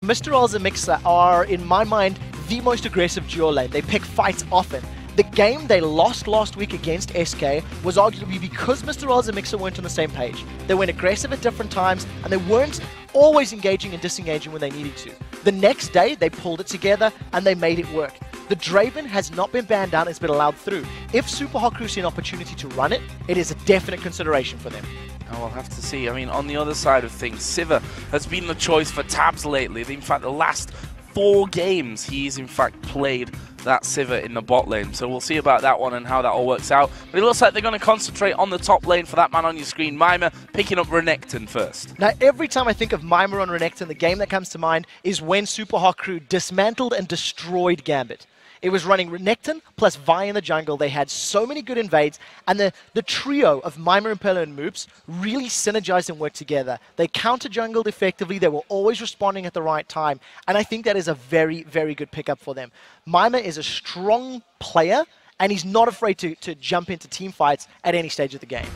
MrRalleZ and migxa are, in my mind, the most aggressive duo lane. They pick fights often. The game they lost last week against SK was arguably because MrRalleZ and migxa weren't on the same page. They went aggressive at different times, and they weren't always engaging and disengaging when they needed to. The next day, they pulled it together, and they made it work. The Draven has not been banned down, it's been allowed through. If SUPA HOT CREW see an opportunity to run it, it is a definite consideration for them. Oh, we'll have to see. I mean, on the other side of things, Sivir has been the choice for Tabzz lately. In fact, the last 4 games, he's in fact played that Sivir in the bot lane. So we'll see about that one and how that all works out. But it looks like they're going to concentrate on the top lane for that man on your screen, Mimer, picking up Renekton first. Now, every time I think of Mimer on Renekton, the game that comes to mind is when SUPA HOT CREW dismantled and destroyed Gambit. It was running Renekton plus Vi in the jungle. They had so many good invades, and the trio of Mimer, Impaler, and Moopz really synergized and worked together. They counter-jungled effectively. They were always responding at the right time, and I think that is a very, very good pickup for them. Mimer is a strong player, and he's not afraid to jump into team fights at any stage of the game.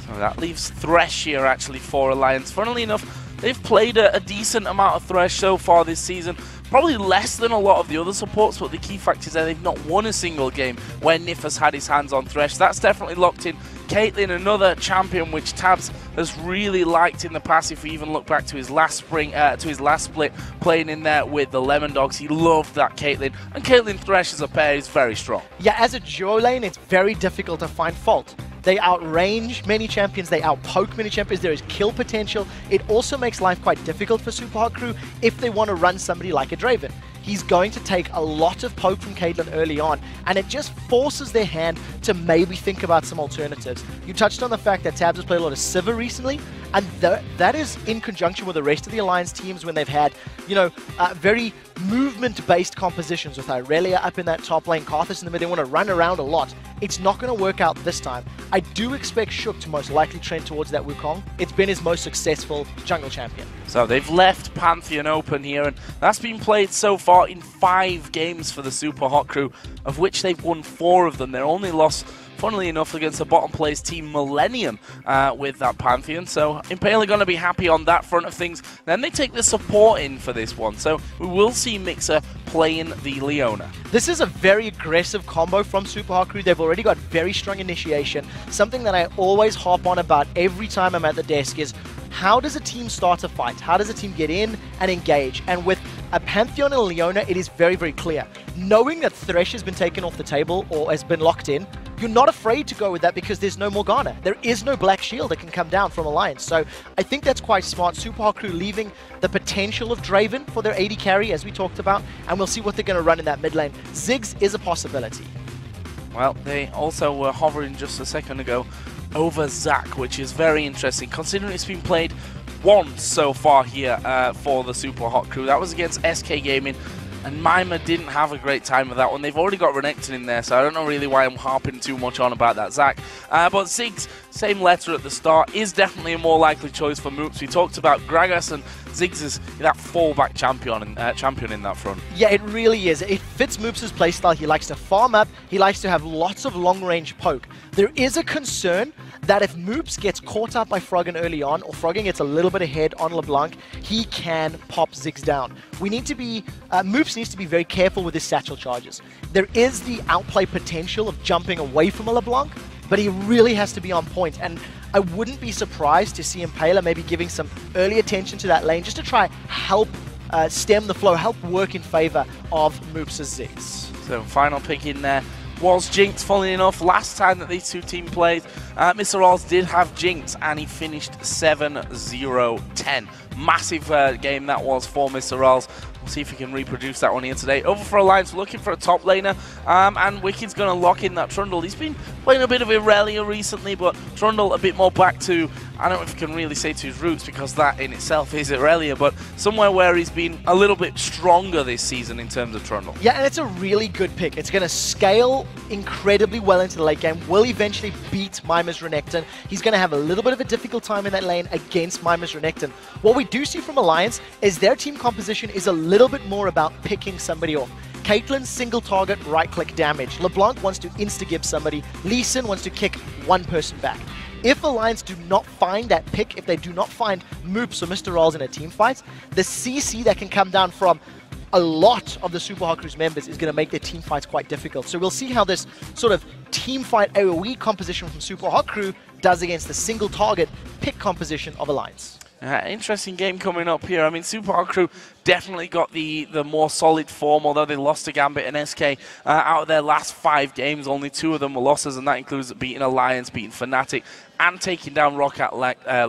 So that leaves Thresh here, actually, for Alliance. Funnily enough, they've played a decent amount of Thresh so far this season. Probably less than a lot of the other supports, but the key fact is that they've not won a single game where Nyph has had his hands on Thresh. That's definitely locked in. Caitlyn, another champion which Tabzz has really liked in the past. If we even look back to his last spring, to his last split, playing in there with the Lemon Dogs, he loved that Caitlyn. And Caitlyn Thresh as a pair is very strong. Yeah, as a duo lane, it's very difficult to find fault. They outrange many champions, they outpoke many champions, there is kill potential. It also makes life quite difficult for SUPA HOT CREW if they want to run somebody like a Draven. He's going to take a lot of poke from Caitlyn early on, and it just forces their hand to maybe think about some alternatives. You touched on the fact that Tabzz has played a lot of Sivir recently, and that is in conjunction with the rest of the Alliance teams when they've had, you know, very movement-based compositions with Irelia up in that top lane, Karthus in the middle. They want to run around a lot. It's not going to work out this time. I do expect Shook to most likely trend towards that Wukong. It's been his most successful jungle champion. So they've left Pantheon open here, and that's been played so far in 5 games for the SUPA HOT CREW, of which they've won 4 of them. Their only loss, funnily enough, against the bottom place team Millennium with that Pantheon. So Impaler going to be happy on that front of things. Then they take the support in for this one. So we will see migxa playing the Leona. This is a very aggressive combo from SUPA HOT CREW. They've already got very strong initiation. Something that I always harp on about every time I'm at the desk is, how does a team start a fight? How does a team get in and engage? And with a Pantheon and a Leona, it is very, very clear. Knowing that Thresh has been taken off the table or has been locked in, you're not afraid to go with that because there's no Morgana. There is no Black Shield that can come down from Alliance. So I think that's quite smart. SUPA HOT CREW leaving the potential of Draven for their AD carry, as we talked about, and we'll see what they're going to run in that mid lane. Ziggs is a possibility. Well, they also were hovering just a second ago over Zac, which is very interesting, considering it's been played once so far here for the SUPA HOT CREW. That was against SK Gaming, and Mimer didn't have a great time with that one. They've already got Renekton in there, so I don't know really why I'm harping too much on about that Zac. But Ziggs, same letter at the start, is definitely a more likely choice for Moopz. We talked about Gragas, and Ziggs is that fallback champion in that front. Yeah, it really is. It fits Moopz' playstyle. He likes to farm up. He likes to have lots of long-range poke. There is a concern that if Moopz gets caught up by Froggen early on, or Froggen gets a little bit ahead on LeBlanc, he can pop Ziggs down. We need to be, Moopz needs to be very careful with his satchel charges. There is the outplay potential of jumping away from a LeBlanc, but he really has to be on point, and I wouldn't be surprised to see Impaler maybe giving some early attention to that lane just to try help stem the flow, help work in favor of Moopz' Ziggs. So final pick in there was Jinx. Funnily enough, last time that these two teams played, MrRalleZ did have Jinx, and he finished 7-0-10. Massive game that was for MrRalleZ. We'll see if we can reproduce that one here today. Over for Alliance, looking for a top laner, and Wickid's going to lock in that Trundle. He's been playing a bit of Irelia recently, but Trundle a bit more back to, I don't know if you can really say to his roots, because that in itself is Irelia, but somewhere where he's been a little bit stronger this season in terms of Trundle. Yeah, and it's a really good pick. It's going to scale incredibly well into the late game, will eventually beat Mimer's Renekton. He's going to have a little bit of a difficult time in that lane against Mimer's Renekton. What we do see from Alliance is their team composition is a little bit more about picking somebody off. Caitlyn's single target right-click damage. LeBlanc wants to insta-give somebody. Lee Sin wants to kick one person back. If Alliance do not find that pick, if they do not find Moopz or MrRalleZ in a team fight, the CC that can come down from a lot of the Super Hot Crew's members is going to make their team fights quite difficult. So we'll see how this sort of team fight AoE composition from Super Hot Crew does against the single target pick composition of Alliance. Interesting game coming up here. I mean, Super Hot Crew definitely got the more solid form, although they lost to Gambit and SK out of their last 5 games. Only 2 of them were losses, and that includes beating Alliance, beating Fnatic, and taking down Roccat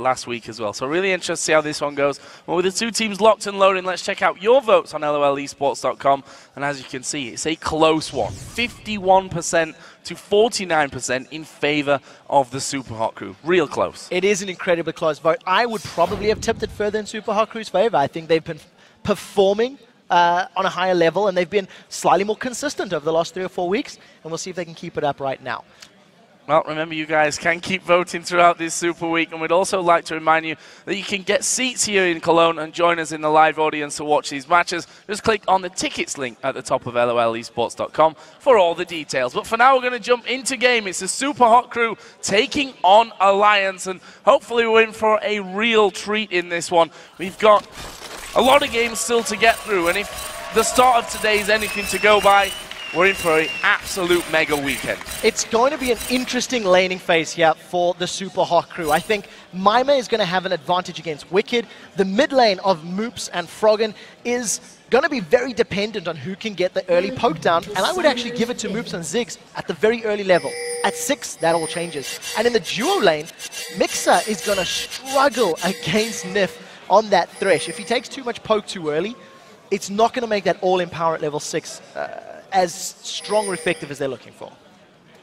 last week as well. So really interested to see how this one goes. Well, with the 2 teams locked and loading, let's check out your votes on LOLesports.com. And as you can see, it's a close one. 51% to 49% in favor of the Super Hot Crew. Real close. It is an incredibly close vote. I would probably have tipped it further in Super Hot Crew's favor. I think they've been performing on a higher level, and they've been slightly more consistent over the last 3 or 4 weeks, and we'll see if they can keep it up right now. Well, remember, you guys can keep voting throughout this Super Week, and we'd also like to remind you that you can get seats here in Cologne and join us in the live audience to watch these matches. Just click on the tickets link at the top of LOLesports.com for all the details. But for now, we're going to jump into game. It's the Super Hot Crew taking on Alliance, and hopefully we're in for a real treat in this one. We've got a lot of games still to get through, and if the start of today is anything to go by, we're in for an absolute mega weekend. It's going to be an interesting laning phase here for the Super Hot Crew. I think Mimer is going to have an advantage against Wickd. The mid lane of Moopz and Froggen is going to be very dependent on who can get the early poke down, and I would actually give it to Moopz and Ziggs at the very early level. At 6, that all changes. And in the duo lane, migxa is going to struggle against Nyph on that thresh. If he takes too much poke too early, it's not going to make that all-in power at level 6 as strong or effective as they're looking for.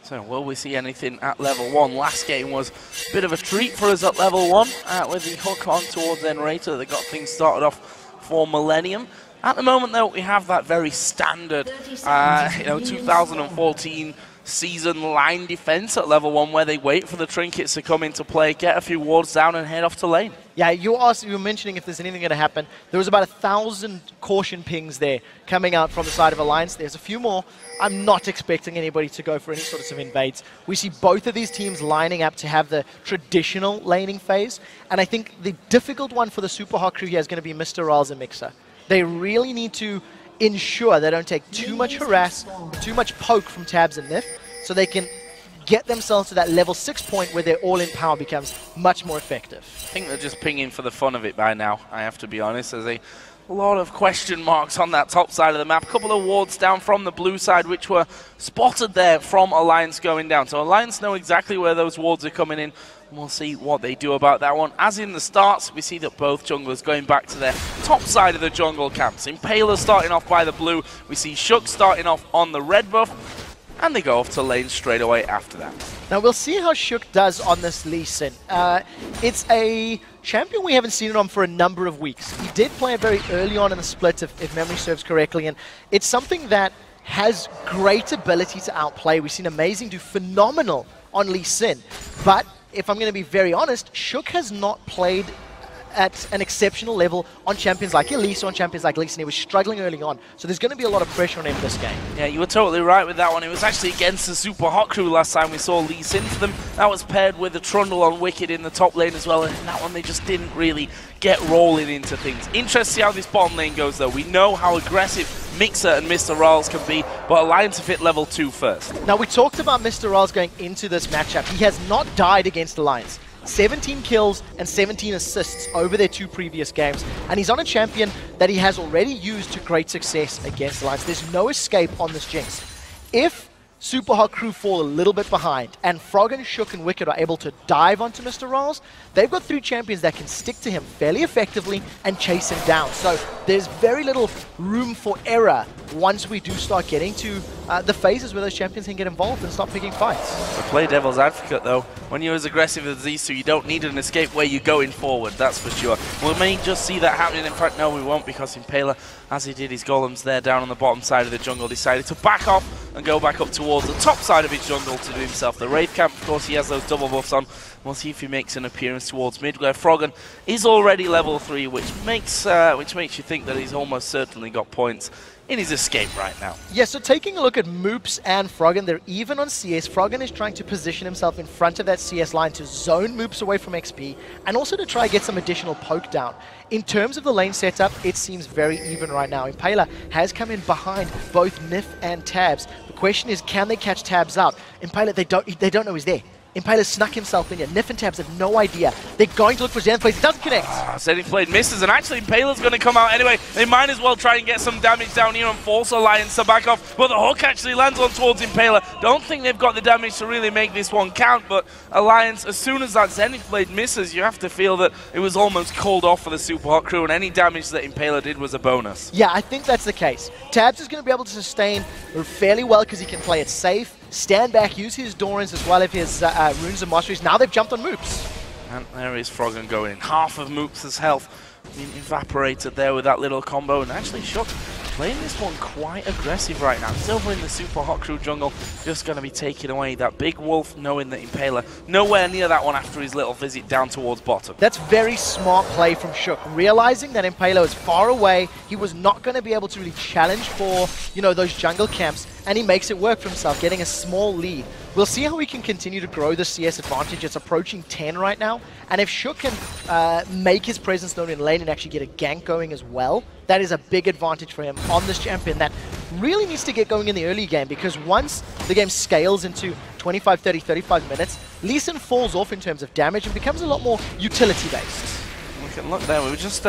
So will we see anything at level 1? Last game was a bit of a treat for us at level 1 with the hook on towards Generator. They got things started off for Millennium. At the moment, though, we have that very standard 2014 season line defense at level 1, where they wait for the trinkets to come into play, get a few wards down, and head off to lane. Yeah, you were mentioning if there's anything going to happen. There was about 1,000 caution pings there coming out from the side of Alliance. There's a few more. I'm not expecting anybody to go for any sorts of invades. We see both of these teams lining up to have the traditional laning phase, and I think the difficult one for the Super Hot Crew here is going to be MrRalleZ and migxa. They really need to ensure they don't take too much harass, too much poke from Tabzz and Nyph, so they can get themselves to that level 6 point where their all-in power becomes much more effective. I think they're just pinging for the fun of it by now, I have to be honest. There's a lot of question marks on that top side of the map. A couple of wards down from the blue side, which were spotted there from Alliance going down. So Alliance know exactly where those wards are coming in. We'll see what they do about that one. As in the starts, we see that both junglers going back to their top side of the jungle camps. Impaler starting off by the blue. We see Shook starting off on the red buff. And they go off to lane straight away after that. Now we'll see how Shook does on this Lee Sin. It's a champion we haven't seen it on for a number of weeks. He did play it very early on in the split, if memory serves correctly, and it's something that has great ability to outplay. We've seen Amazing do phenomenal on Lee Sin, but if I'm going to be very honest, Shook has not played at an exceptional level on champions like Elise or on champions like Lee Sin. He was struggling early on, so there's going to be a lot of pressure on him this game. Yeah, you were totally right with that one. It was actually against the Super Hot Crew last time we saw Lee Sin for them. That was paired with the Trundle on Wickd in the top lane as well, and in that one they just didn't really get rolling into things. Interesting to see how this bottom lane goes, though. We know how aggressive migxa and MrRalleZ can be, but Alliance have hit level 2 first. Now, we talked about MrRalleZ going into this matchup. He has not died against Alliance. 17 kills and 17 assists over their 2 previous games, and he's on a champion that he has already used to great success against Alliance. There's no escape on this Jinx. If Super Hot Crew fall a little bit behind and Froggen, Shook and Wickd are able to dive onto MrRalleZ, they've got 3 champions that can stick to him fairly effectively and chase him down. So there's very little room for error once we do start getting to the phases where those champions can get involved and start picking fights. To play devil's advocate, though, when you're as aggressive as these two, you don't need an escape where you're going forward, that's for sure. We may just see that happening in front. No, we won't, because Impaler, as he did his golems there down on the bottom side of the jungle, decided to back off and go back up towards the top side of his jungle to do himself the Wraith Camp. Of course, he has those double buffs on. We'll see if he makes an appearance towards mid, where Froggen is already level 3, which makes you think that he's almost certainly got points in his escape right now. Yeah, so taking a look at Moopz and Froggen, they're even on CS. Froggen is trying to position himself in front of that CS line to zone Moopz away from XP, and also to try and get some additional poke down. In terms of the lane setup, it seems very even right now. Impaler has come in behind both Nyph and Tabzz. The question is, can they catch Tabzz out? Impaler, they don't know he's there. Impaler snuck himself in here. Nyph and Tabzz have no idea. They're going to look for Zenith Blaze. It doesn't connect. Zenith Blade misses, and actually Impaler's going to come out anyway. They might as well try and get some damage down here and force Alliance to back off. But the hook actually lands on towards Impaler. Don't think they've got the damage to really make this one count, but Alliance, as soon as that Zenith Blade misses, you have to feel that it was almost called off for the Super Hot Crew, and any damage that Impaler did was a bonus. Yeah, I think that's the case. Tabzz is going to be able to sustain fairly well because he can play it safe, stand back, use his Dorans as well as his Runes and Masteries. Now they've jumped on Moopz. And there is Froggen going. Half of Moopz' health being evaporated there with that little combo. And actually, Shook playing this one quite aggressive right now. He's over in the Super Hot Crew jungle, just going to be taking away that big wolf, knowing that Impaler nowhere near that one after his little visit down towards bottom. That's very smart play from Shook, realizing that Impaler was far away. He was not going to be able to really challenge for, you know, those jungle camps, and he makes it work for himself, getting a small lead. We'll see how we can continue to grow the CS advantage. It's approaching 10 right now, and if Shook can make his presence known in lane and actually get a gank going as well, that is a big advantage for him on this champion that really needs to get going in the early game, because once the game scales into 25, 30, 35 minutes, Lee Sin falls off in terms of damage and becomes a lot more utility-based. We can look there, we were just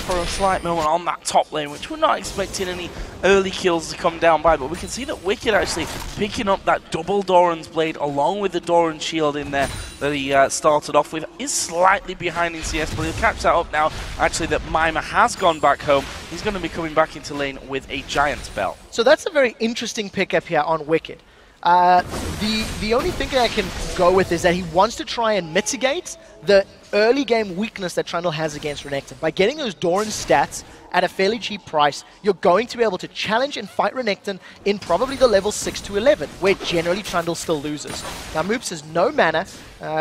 for a slight moment on that top lane, which we're not expecting any early kills to come down by, but we can see that Wickd actually picking up that double Doran's Blade along with the Doran Shield in there that he started off with. Is slightly behind in CS, but he'll catch that up now. Actually, that Mimer has gone back home. He's going to be coming back into lane with a Giant Bell. So that's a very interesting pickup here on Wickd. The only thing that I can go with is that he wants to try and mitigate the early game weakness that Trundle has against Renekton. By getting those Doran stats at a fairly cheap price, you're going to be able to challenge and fight Renekton in probably the level 6 to 11, where generally Trundle still loses. Now Moopz has no mana.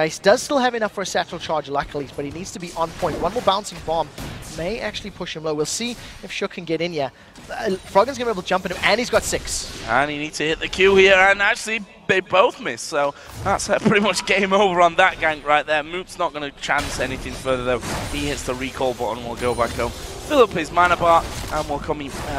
He does still have enough for a satchel charge, luckily, but he needs to be on point. One more bouncing bomb may actually push him low. We'll see if Shook can get in here. Froggen's going to be able to jump in him, and he's got 6. And he needs to hit the Q here, and actually they both miss, so that's pretty much game over on that gank right there. Moopz not going to chance anything further though. He hits the recall button, we'll go back home, fill up his mana bar, and we'll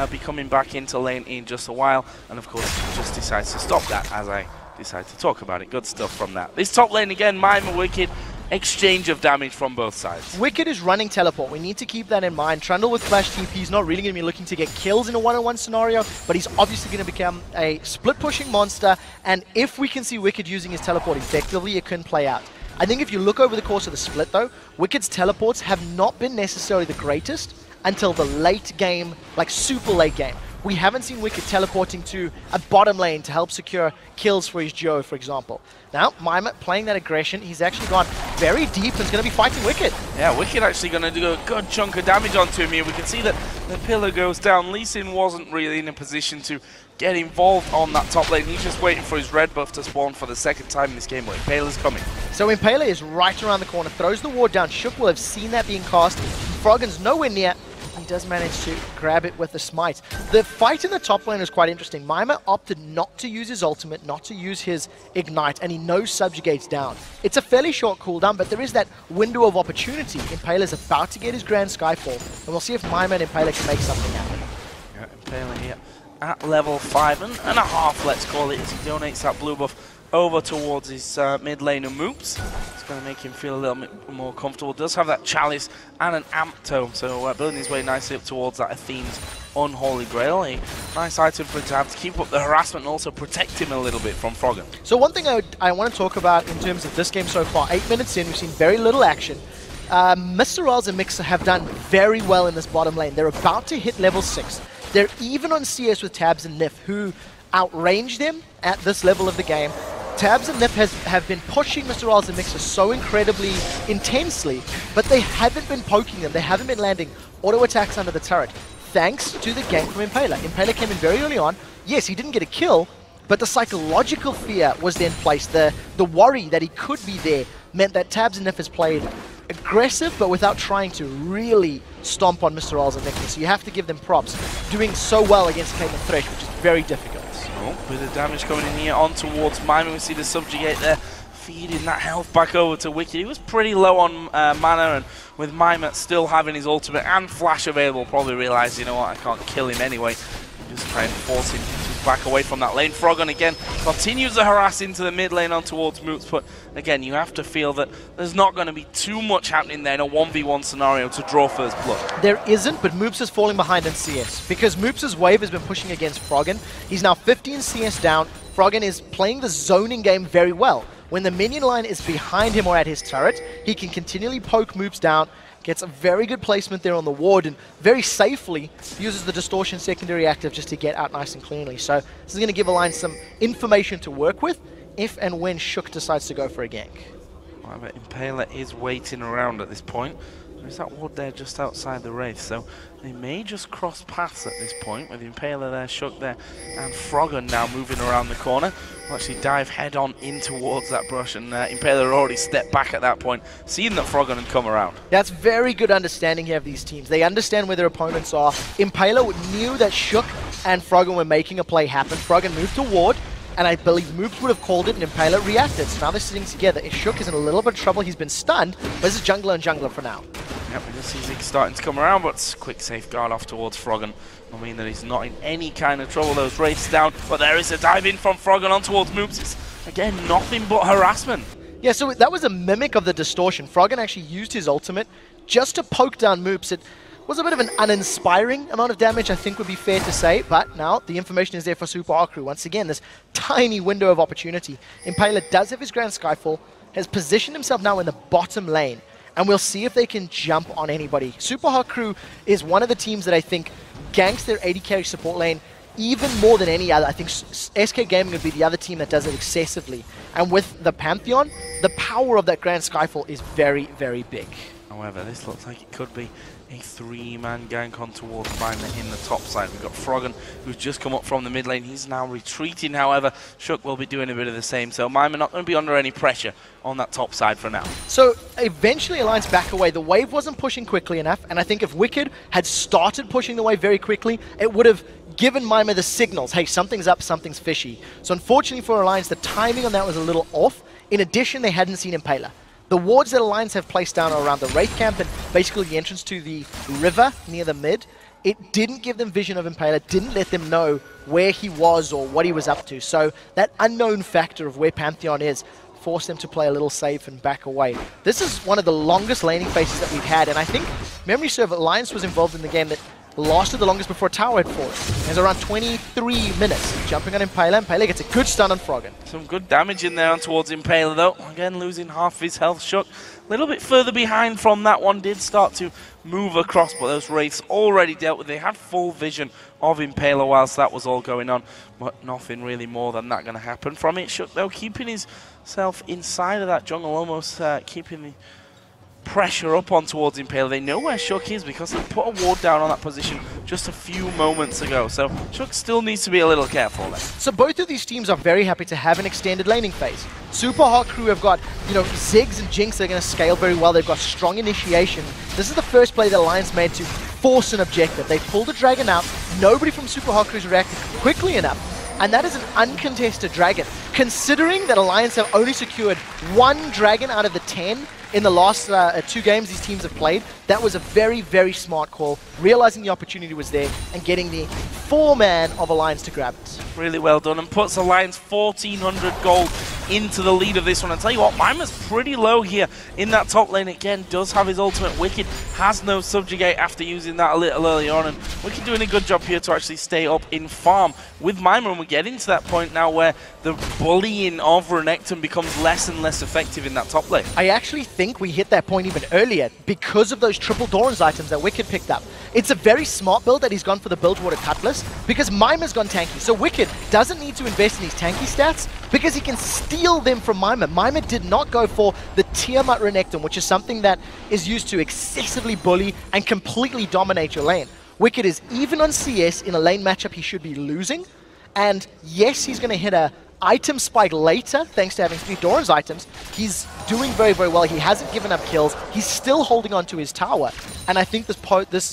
be coming back into lane in just a while. And of course, he just decides to stop that as I decide to talk about it. Good stuff from that. This top lane again, Mimer, Wickd, exchange of damage from both sides. Wickd is running teleport. We need to keep that in mind. Trundle with flash TP is not really going to be looking to get kills in a one-on-one scenario, but he's obviously going to become a split-pushing monster, and if we can see Wickd using his teleport effectively, it can play out. I think if you look over the course of the split though, Wicked's teleports have not been necessarily the greatest until the late game, like super late game. We haven't seen Wickd teleporting to a bottom lane to help secure kills for his duo, for example. Now, Mimer playing that aggression, he's actually gone very deep and is going to be fighting Wickd. Yeah, Wickd actually going to do a good chunk of damage onto him here. We can see that the pillar goes down. Lee Sin wasn't really in a position to get involved on that top lane. He's just waiting for his red buff to spawn for the second time in this game, but Impaler's coming. So Impaler is right around the corner, throws the ward down. Shook will have seen that being cast. Froggen's nowhere near. He does manage to grab it with the smite. The fight in the top lane is quite interesting. Mimer opted not to use his ultimate, not to use his ignite, and he knows subjugates down. It's a fairly short cooldown, but there is that window of opportunity. Impaler's about to get his Grand Skyfall, and we'll see if Mimer and Impaler can make something happen. Yeah, Impaler here at level 5.5, let's call it, as he donates that blue buff over towards his mid laner Moopz. It's going to make him feel a little bit more comfortable. Does have that chalice and an amp tome, so building his way nicely up towards that Athene's Unholy Grail. A nice item for him to have to keep up the harassment and also protect him a little bit from Froggen. So one thing I want to talk about in terms of this game so far, 8 minutes in, we've seen very little action. MrRalleZ and migxa have done very well in this bottom lane. They're about to hit level 6. They're even on CS with Tabzz and Nyph, who outrange them at this level of the game. Tabzz and Nyph have been pushing MrRalleZ and migxa so incredibly intensely, but they haven't been poking them. They haven't been landing auto attacks under the turret, thanks to the gank from Impaler. Impaler came in very early on. Yes, he didn't get a kill, but the psychological fear was then placed. The worry that he could be there meant that Tabzz and Nyph has played aggressive, but without trying to really stomp on MrRalleZ and Nyph. So you have to give them props. Doing so well against Caitlyn Thresh, which is very difficult. Oh, bit of damage coming in here on towards Mimer. We see the subjugate there, feeding that health back over to Wickd. He was pretty low on mana, and with Mimer still having his ultimate and flash available, probably realised, you know what, I can't kill him anyway. Just try and force him to back away from that lane. Froggen again continues to harass into the mid lane on towards Moopz, but again, you have to feel that there's not going to be too much happening there in a 1v1 scenario to draw first blood. There isn't, but Moopz is falling behind in CS because Moopz' wave has been pushing against Froggen. He's now 15 CS down. Froggen is playing the zoning game very well. When the minion line is behind him or at his turret, he can continually poke Moopz down, gets a very good placement there on the ward, and very safely uses the distortion secondary active just to get out nice and cleanly. So this is going to give Alliance some information to work with if and when Shook decides to go for a gank. However, Impaler is waiting around at this point. There's that ward there just outside the Wraith, so they may just cross paths at this point with Impaler there, Shook there, and Froggen now moving around the corner. Will actually dive head on in towards that brush, and Impaler already stepped back at that point, seeing that Froggen had come around. That's very good understanding here of these teams. They understand where their opponents are. Impaler knew that Shook and Froggen were making a play happen. Froggen moved to ward, and I believe Moopz would have called it, and Impaler reacted. So now they're sitting together. Shook is in a little bit of trouble. He's been stunned, but this is jungler and jungler for now. Yep, we just see Ziggs starting to come around, but quick safeguard off towards Froggen. I mean that he's not in any kind of trouble. Those Wraiths down, but there is a dive in from Froggen on towards Moopz. It's, again, nothing but harassment. Yeah, so that was a mimic of the distortion. Froggen actually used his ultimate just to poke down Moopz. It was a bit of an uninspiring amount of damage, I think would be fair to say, but now the information is there for SUPA HOT CREW. Once again, this tiny window of opportunity. Impaler does have his Grand Skyfall, has positioned himself now in the bottom lane, and we'll see if they can jump on anybody. SUPA HOT CREW is one of the teams that I think ganks their AD carry support lane even more than any other. I think SK Gaming would be the other team that does it excessively. And with the Pantheon, the power of that Grand Skyfall is very, very big. However, this looks like it could be a three-man gank on towards Mimer in the top side. We've got Froggen, who's just come up from the mid lane. He's now retreating, however. Shook will be doing a bit of the same, so Mimer not going to be under any pressure on that top side for now. So eventually Alliance back away. The wave wasn't pushing quickly enough, and I think if Wickd had started pushing the wave very quickly, it would have given Mimer the signals, hey, something's up, something's fishy. So unfortunately for Alliance, the timing on that was a little off. In addition, they hadn't seen Impaler. The wards that Alliance have placed down are around the Wraith camp and basically the entrance to the river near the mid. It didn't give them vision of Impaler, didn't let them know where he was or what he was up to. So that unknown factor of where Pantheon is forced them to play a little safe and back away. This is one of the longest laning phases that we've had, and I think memory serve Alliance was involved in the game that lasted the longest before a tower had fallen. It was around 23 minutes. Jumping on Impaler. Impaler gets a good stun on Froggen. Some good damage in there on towards Impaler though. Again, losing half his health. Shook a little bit further behind from that one. Did start to move across, but those Wraiths already dealt with. They had full vision of Impaler whilst that was all going on, but nothing really more than that going to happen from it. Shook though keeping himself inside of that jungle, almost keeping the pressure up on towards Impaler. They know where Shook is because they put a ward down on that position just a few moments ago. So Shook still needs to be a little careful there. So both of these teams are very happy to have an extended laning phase. SUPA HOT CREW have got, Ziggs and Jinx that are going to scale very well. They've got strong initiation. This is the first play that Alliance made to force an objective. They pulled a dragon out. Nobody from SUPA HOT CREW has reacted quickly enough. And that is an uncontested dragon. Considering that Alliance have only secured one dragon out of the 10 in the last 2 games these teams have played, that was a very, very smart call, realizing the opportunity was there and getting the 4-man of Alliance to grab it. Really well done, and puts Alliance 1,400 gold into the lead of this one. I'll tell you what, Mimer's pretty low here in that top lane. Again, does have his ultimate. Wickd has no subjugate after using that a little early on, and Wickd doing a good job here to actually stay up in farm with Mimer, and we're getting to that point now where the bullying of Renekton becomes less and less effective in that top lane. I actually think we hit that point even earlier because of those triple Doran's items that Wickd picked up. It's a very smart build that he's gone for the Bilgewater Cutlass because Mimer's gone tanky. So Wickd doesn't need to invest in his tanky stats because he can steal them from Mimer. Mimer did not go for the Tiamat Renekton, which is something that is used to excessively bully and completely dominate your lane. Wickd is even on CS in a lane matchup he should be losing. And yes, he's going to hit a item spike later, thanks to having 3 Doran's items, he's doing very, very well. He hasn't given up kills. He's still holding on to his tower. And I think this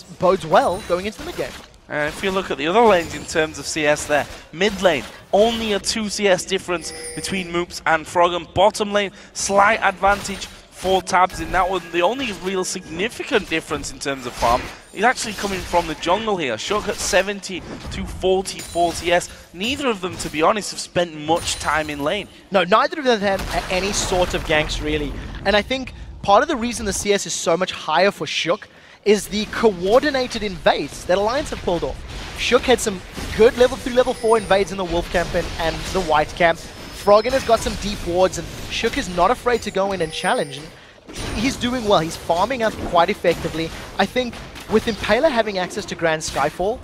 bodes well going into the mid game. If you look at the other lanes in terms of CS there, mid lane, only a 2 CS difference between Moopz and Froggen. Bottom lane, slight advantage for Tabzz in that one. The only real significant difference in terms of farm is actually coming from the jungle here. Shook at 70 to 44 CS. Neither of them, to be honest, have spent much time in lane. No, neither of them have any sort of ganks, really. And I think part of the reason the CS is so much higher for Shook is the coordinated invades that Alliance have pulled off. Shook had some good level 3, level 4 invades in the Wolf camp and the White camp. Froggen has got some deep wards, and Shook is not afraid to go in and challenge. And he's doing well. He's farming up quite effectively. I think with Impaler having access to Grand Skyfall,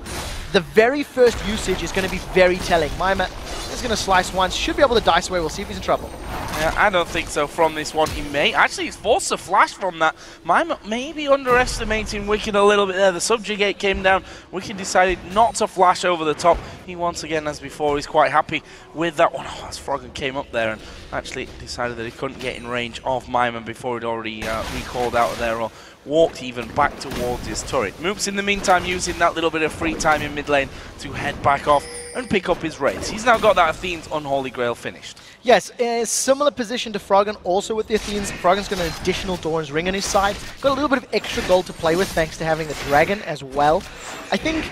the very first usage is going to be very telling. Mimer is going to slice once, should be able to dice away. We'll see if he's in trouble. Yeah, I don't think so from this one. He may. Actually, he's forced a flash from that. Mimer maybe underestimating Wickd a little bit there. The subjugate came down. Wickd decided not to flash over the top. He once again, as before, is quite happy with that one. Oh, as Froggen came up there and actually decided that he couldn't get in range of Mimer before he'd already recalled out of there or walked even back towards his turret. Moopz in the meantime using that little bit of free time in mid lane to head back off and pick up his raids. He's now got that Athene's Unholy Grail finished. Yes, a similar position to Froggen, also with the Athenes. Froggen's got an additional Doran's Ring on his side. Got a little bit of extra gold to play with thanks to having the Dragon as well. I think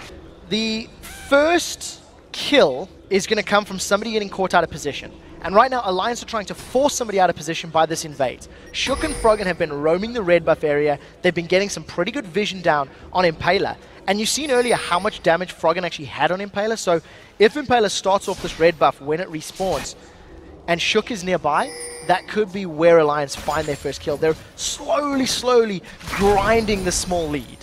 the first kill is going to come from somebody getting caught out of position. And right now, Alliance are trying to force somebody out of position by this invade. Shook and Froggen have been roaming the red buff area. They've been getting some pretty good vision down on Impaler. And you've seen earlier how much damage Froggen actually had on Impaler. So if Impaler starts off this red buff when it respawns, and Shook is nearby, that could be where Alliance find their first kill. They're slowly grinding the small lead.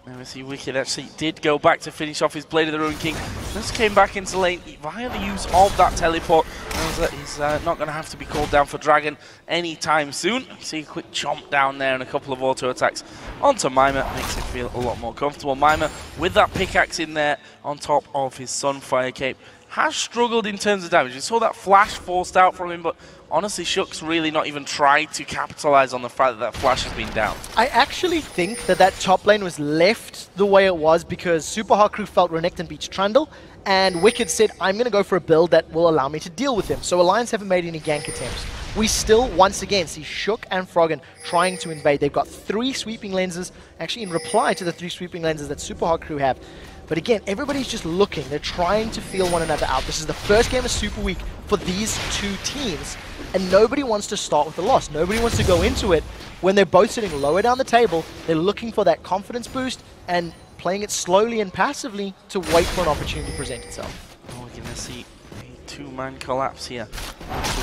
Now we see Wickd actually did go back to finish off his Blade of the Ruined King. Just came back into lane via the use of that teleport. Knows that he's not going to have to be called down for Dragon anytime soon. See a quick chomp down there and a couple of auto attacks onto Mimer. Makes him feel a lot more comfortable. Mimer with that pickaxe in there on top of his Sunfire Cape has struggled in terms of damage. We saw that flash forced out from him, but honestly, Shook's really not even tried to capitalize on the fact that that flash has been down. I actually think that that top lane was left the way it was because SUPA HOT CREW felt Renekton beats Trundle, and Wickd said, I'm going to go for a build that will allow me to deal with him. So Alliance haven't made any gank attempts. We still, once again, see Shook and Froggen trying to invade. They've got 3 sweeping lenses, actually in reply to the 3 sweeping lenses that SUPA HOT CREW have. But again, everybody's just looking. They're trying to feel one another out. This is the first game of Super Week for these 2 teams, and nobody wants to start with a loss. Nobody wants to go into it when they're both sitting lower down the table. They're looking for that confidence boost and playing it slowly and passively to wait for an opportunity to present itself. Oh, we're going to see a 2-man collapse here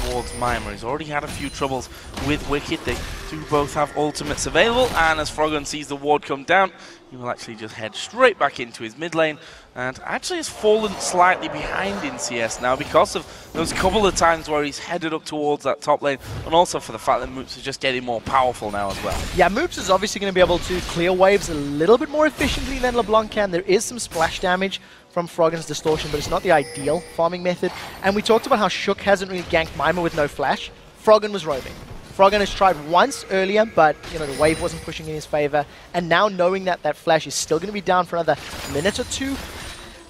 towards Mimer. He's already had a few troubles with Wickd. They do both have ultimates available, and as Froggen sees the ward come down, he will actually just head straight back into his mid lane, and actually has fallen slightly behind in CS now because of those couple of times where he's headed up towards that top lane, and also for the fact that Moopz is just getting more powerful now as well. Yeah, Moopz is obviously going to be able to clear waves a little bit more efficiently than LeBlanc can. There is some splash damage from Froggen's Distortion, but it's not the ideal farming method. And we talked about how Shook hasn't really ganked Mimer with no flash. Froggen was roaming. Froggen has tried once earlier, but you know the wave wasn't pushing in his favor. And now knowing that that flash is still going to be down for another minute or 2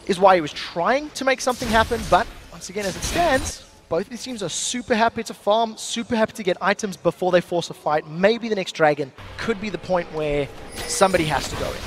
is why he was trying to make something happen. But once again, as it stands, both these teams are super happy to farm, super happy to get items before they force a fight. Maybe the next Dragon could be the point where somebody has to go in.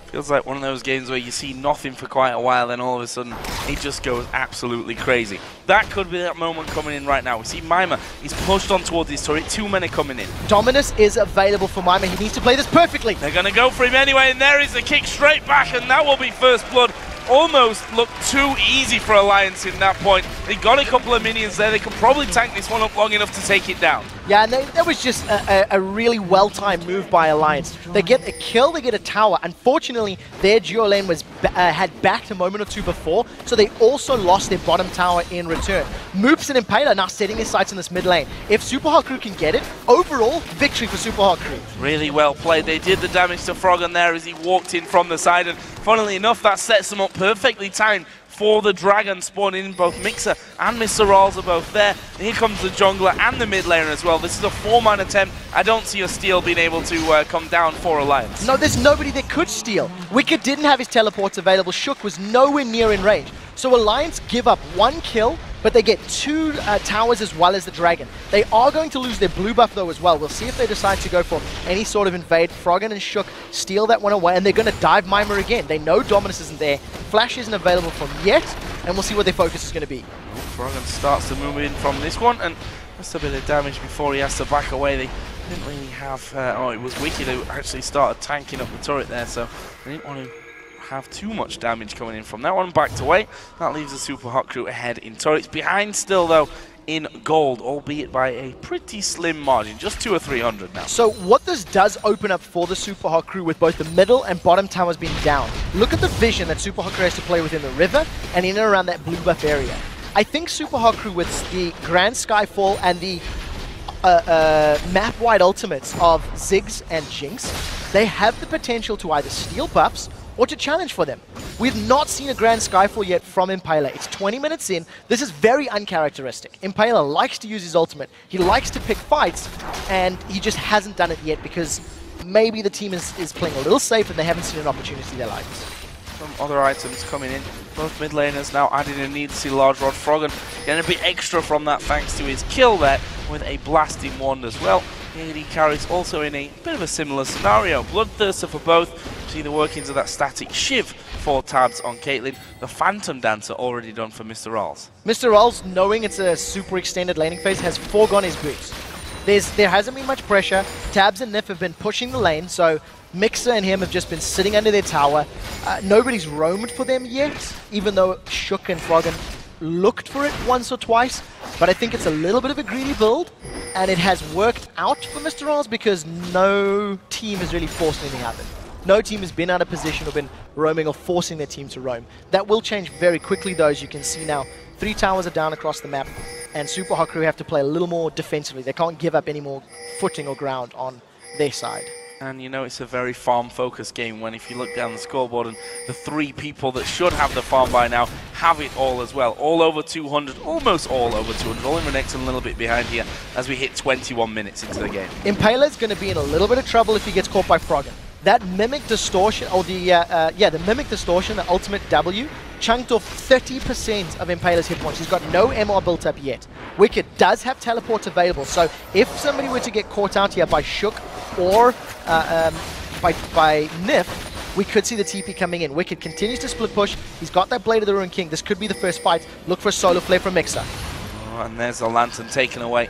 Feels like one of those games where you see nothing for quite a while, then all of a sudden it just goes absolutely crazy. That could be that moment coming in right now. We see Mimer, he's pushed on towards his turret, 2 men are coming in. Dominus is available for Mimer, he needs to play this perfectly. They're going to go for him anyway, and there is the kick straight back, and that will be first blood. Almost looked too easy for Alliance in that point. They got a couple of minions there, they could probably tank this one up long enough to take it down. Yeah, and that was just a really well-timed move by Alliance. They get a kill, they get a tower. Unfortunately, their duo lane was had backed a moment or 2 before, so they also lost their bottom tower in return. Moopz and Impaler now setting their sights in this mid lane. If SUPA HOT CREW can get it, overall, victory for SUPA HOT CREW. Really well played. They did the damage to Froggen there as he walked in from the side, and funnily enough, that sets them up perfectly timed for the Dragon spawning in. Both migxa and MrRalleZ are both there. And here comes the jungler and the mid laner as well. This is a 4-man attempt. I don't see a steal being able to come down for Alliance. No, there's nobody that could steal. Wickd didn't have his teleports available. Shook was nowhere near in range. So Alliance give up 1 kill, but they get 2 towers as well as the Dragon. They are going to lose their blue buff though as well. We'll see if they decide to go for any sort of invade. Froggen and Shook steal that one away, and they're going to dive Mimer again. They know Dominus isn't there. Flash isn't available from yet, and we'll see what their focus is going to be. Froggen starts to move in from this one, and just a bit of damage before he has to back away. They didn't really have... oh, it was Wickd who actually started tanking up the turret there, so they didn't want to have too much damage coming in from that one. Backed away. That leaves the SUPA HOT CREW ahead in turrets. Behind still, though, in gold, albeit by a pretty slim margin, just 200 or 300 now. So what this does open up for the SUPA HOT CREW with both the middle and bottom towers being down. Look at the vision that SUPA HOT CREW has to play within the river and in and around that blue buff area. I think SUPA HOT CREW with the Grand Skyfall and the map-wide ultimates of Ziggs and Jinx, they have the potential to either steal buffs or to challenge for them. We've not seen a Grand Skyfall yet from Impaler. It's 20 minutes in. This is very uncharacteristic. Impaler likes to use his ultimate. He likes to pick fights, and he just hasn't done it yet because maybe the team is playing a little safe and they haven't seen an opportunity they liked. Some other items coming in. Both mid laners now adding a need to see large rod. Froggen getting a bit extra from that thanks to his kill there with a blasting wand as well. AD carries also in a bit of a similar scenario. Bloodthirster for both. See the workings of that static shiv for Tabzz on Caitlyn. The Phantom Dancer already done for MrRalleZ. MrRalleZ, knowing it's a super extended laning phase, has foregone his boots. There hasn't been much pressure. Tabzz and Nyph have been pushing the lane, so migxa and him have just been sitting under their tower. Nobody's roamed for them yet, even though Shook and Froggen looked for it once or twice. But I think it's a little bit of a greedy build, and it has worked out for MrRalleZ because no team has really forced anything happen. No team has been out of position or been roaming or forcing their team to roam. That will change very quickly though, as you can see now. 3 towers are down across the map, and SUPA HOT CREW have to play a little more defensively. They can't give up any more footing or ground on their side. And you know it's a very farm-focused game when if you look down the scoreboard and the 3 people that should have the farm by now have it all as well. All over 200, almost all over 200. Only Renekton a little bit behind here as we hit 21 minutes into the game. Impaler's going to be in a little bit of trouble if he gets caught by Froggen. That Mimic Distortion, or the Mimic Distortion, the ultimate W, chunked off 30% of Impaler's hit points. He's got no MR built up yet. Wickd does have teleports available, so if somebody were to get caught out here by Shook or by Nyph, we could see the TP coming in. Wickd continues to split push. He's got that Blade of the Ruined King. This could be the first fight. Look for a solo flare from migxa. And there's the Lantern taken away.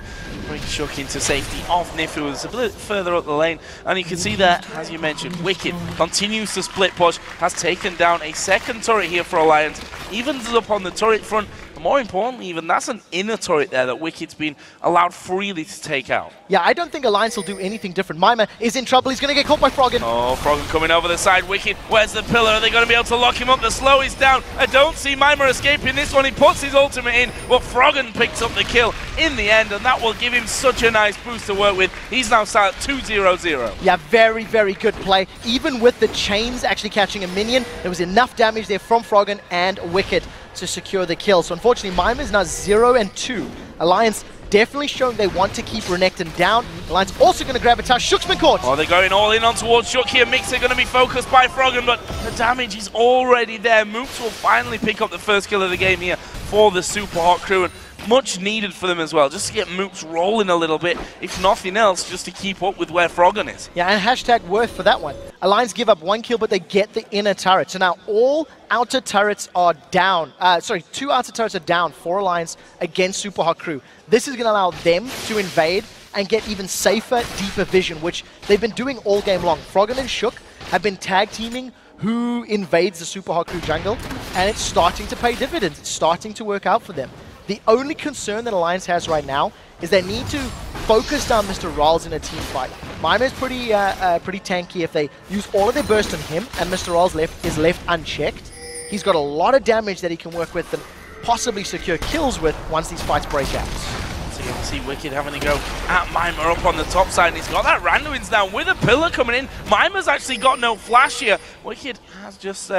Bring Shook into safety off Nyph, who was a bit further up the lane. And you can see that, as you mentioned, Wickd continues to split push, has taken down a second turret here for Alliance, evens it up on the turret front. And more importantly, even that's an inner turret there that Wicked's been allowed freely to take out. Yeah, I don't think Alliance will do anything different. Mimer is in trouble. He's going to get caught by Froggen. Oh, Froggen coming over the side. Wickd, where's the pillar? Are they going to be able to lock him up? The slow is down. I don't see Mimer escaping this one. He puts his ultimate in, but Froggen picks up the kill in the end, and that will give him such a nice boost to work with. He's now sat at 2-0-0. Yeah, very, very good play. Even with the chains actually catching a minion, there was enough damage there from Froggen and Wickd to secure the kill. So unfortunately, Mimer is now 0-2. Alliance definitely showing they want to keep Renekton down. Alliance also going to grab a touch. Shook's been caught. Oh, they're going all in on towards Shook here. migxa going to be focused by Froggen, but the damage is already there. Moopz will finally pick up the first kill of the game here for the SUPA HOT CREW, and much needed for them as well, just to get Moopz rolling a little bit, if nothing else, just to keep up with where Froggen is. Yeah, and hashtag worth for that one. Alliance give up 1 kill, but they get the inner turret. So now all outer turrets are down. 2 outer turrets are down for Alliance against SUPA HOT CREW. This is going to allow them to invade and get even safer, deeper vision, which they've been doing all game long. Froggen and Shook have been tag teaming who invades the SUPA HOT CREW jungle, and it's starting to pay dividends. It's starting to work out for them. The only concern that Alliance has right now is they need to focus down MrRalleZ in a team fight. Mimer's pretty tanky. If they use all of their burst on him and MrRalleZ is left unchecked, he's got a lot of damage that he can work with and possibly secure kills with once these fights break out. So you can see Wickd having to go at Mimer up on the top side, and he's got that Randuin's now with a pillar coming in. Mimer's actually got no flash here. Wickd has just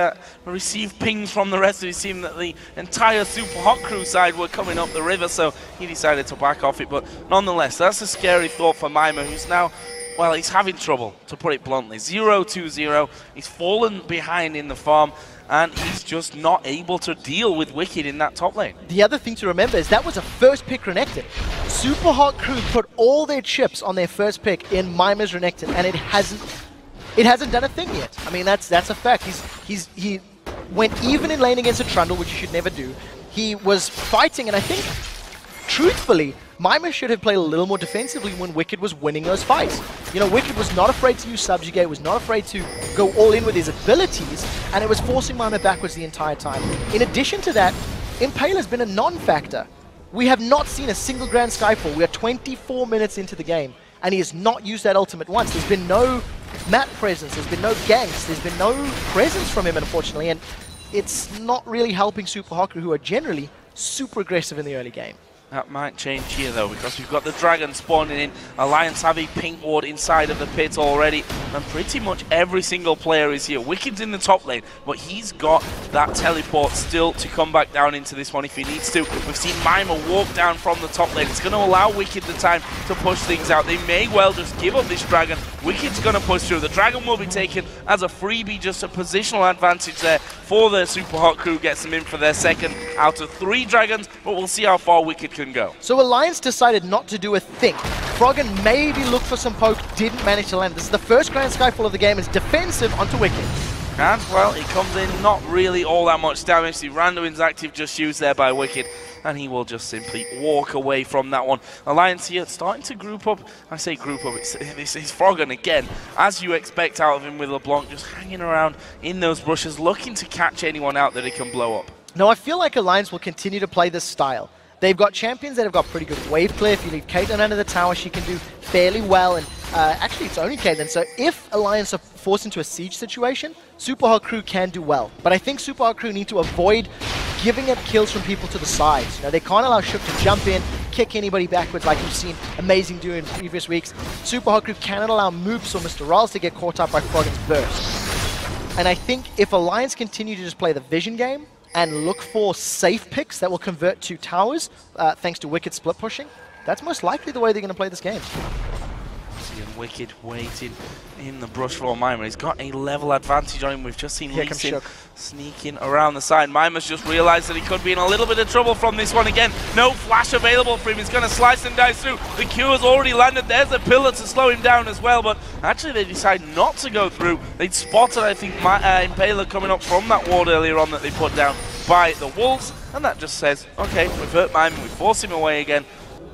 received pings from the rest of his team that the entire SUPA HOT CREW side were coming up the river, so he decided to back off it. But nonetheless, that's a scary thought for Mimer, who's now, well, he's having trouble, to put it bluntly. 0-2-0, he's fallen behind in the farm, and he's just not able to deal with Wickd in that top lane. The other thing to remember is that was a first pick Renekton. SUPA HOT CREW put all their chips on their first pick in Mimer's Renekton, and it hasn't done a thing yet. I mean, that's a fact. He went even in lane against a Trundle, which you should never do. He was fighting, and I think, truthfully, Mimer should have played a little more defensively when Wickd was winning those fights. You know, Wickd was not afraid to use Subjugate, was not afraid to go all in with his abilities, and it was forcing Mimer backwards the entire time. In addition to that, Impaler's been a non-factor. We have not seen a single Grand Skyfall. We are 24 minutes into the game, and he has not used that ultimate once. There's been no map presence, there's been no ganks, there's been no presence from him, unfortunately, and it's not really helping SUPA HOT CREW, who are generally super aggressive in the early game. That might change here, though, because we've got the Dragon spawning in. Alliance have a pink ward inside of the pit already, and pretty much every single player is here. Wicked's in the top lane, but he's got that teleport still to come back down into this one if he needs to. We've seen Mimer walk down from the top lane. It's going to allow Wickd the time to push things out. They may well just give up this Dragon. Wicked's going to push through. The Dragon will be taken as a freebie, just a positional advantage there for the SUPA HOT CREW. Gets them in for their second out of 3 Dragons, but we'll see how far Wickd can go. So Alliance decided not to do a thing. Froggen maybe looked for some poke, didn't manage to land. This is the first Grand Skyfall of the game. It's defensive onto Wickd. And, well, he comes in not really all that much damage. The Randuin's active just used there by Wickd, and he will just simply walk away from that one. Alliance here starting to group up. I say group up, it's Froggen again, as you expect out of him with LeBlanc, just hanging around in those bushes, looking to catch anyone out that he can blow up. Now, I feel like Alliance will continue to play this style. They've got champions that have got pretty good wave clear. If you leave Caitlyn under the tower, she can do fairly well. And actually, it's only Caitlyn. So if Alliance are forced into a siege situation, SUPA HOT CREW can do well. But I think SUPA HOT CREW need to avoid giving up kills from people to the sides. You know, they can't allow Shook to jump in, kick anybody backwards like we've seen Amazing do in previous weeks. SUPA HOT CREW cannot allow Moopz or MrRalleZ to get caught up by Froggen's burst. And I think if Alliance continue to just play the vision game, and look for safe picks that will convert to towers, thanks to Wicked split pushing, that's most likely the way they're going to play this game. Wicked waiting in the brush for Mimer. He's got a level advantage on him. We've just seen Lee Sin sneaking around the side. Mimer's just realized that he could be in a little bit of trouble from this one again. No flash available for him. He's going to slice and dice through. The Q has already landed. There's a pillar to slow him down as well, but actually they decide not to go through. They'd spotted, I think, Impaler coming up from that ward earlier on that they put down by the Wolves, and that just says, okay, we've hurt Mimer, we force him away again.